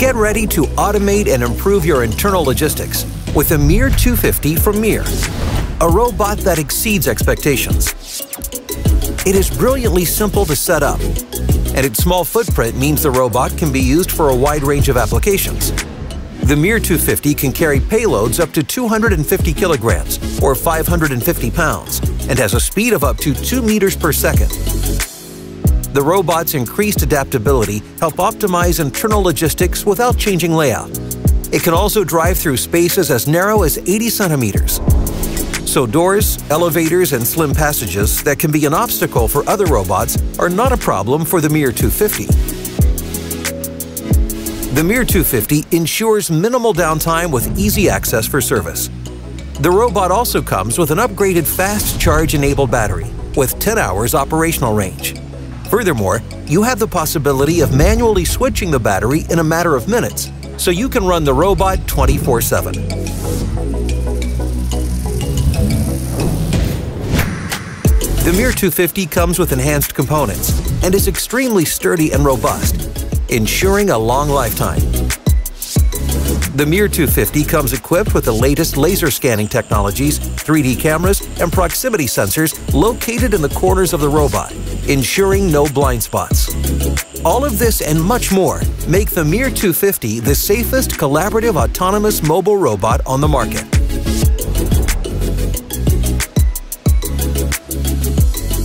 Get ready to automate and improve your internal logistics with the MiR250 from MiR, a robot that exceeds expectations. It is brilliantly simple to set up, and its small footprint means the robot can be used for a wide range of applications. The MiR250 can carry payloads up to 250 kilograms or 550 pounds and has a speed of up to 2 meters per second. The robot's increased adaptability help optimize internal logistics without changing layout. It can also drive through spaces as narrow as 80 centimeters. So doors, elevators, and slim passages that can be an obstacle for other robots are not a problem for the MiR250. The MiR250 ensures minimal downtime with easy access for service. The robot also comes with an upgraded fast charge-enabled battery with 10 hours operational range. Furthermore, you have the possibility of manually switching the battery in a matter of minutes, so you can run the robot 24/7. The MiR250 comes with enhanced components and is extremely sturdy and robust, ensuring a long lifetime. The MiR250 comes equipped with the latest laser scanning technologies, 3D cameras, and proximity sensors located in the corners of the robot, ensuring no blind spots. All of this and much more make the MiR250 the safest collaborative autonomous mobile robot on the market.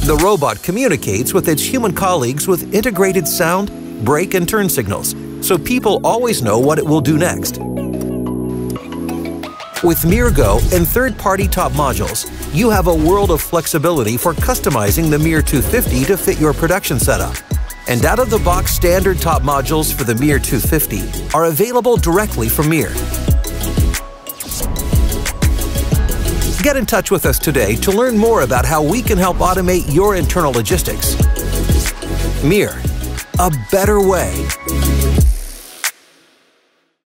The robot communicates with its human colleagues with integrated sound, brake, and turn signals, so people always know what it will do next. With MiR Go and third-party top modules, you have a world of flexibility for customizing the MiR250 to fit your production setup. And out-of-the-box standard top modules for the MiR250 are available directly from MiR. Get in touch with us today to learn more about how we can help automate your internal logistics. MiR, a better way.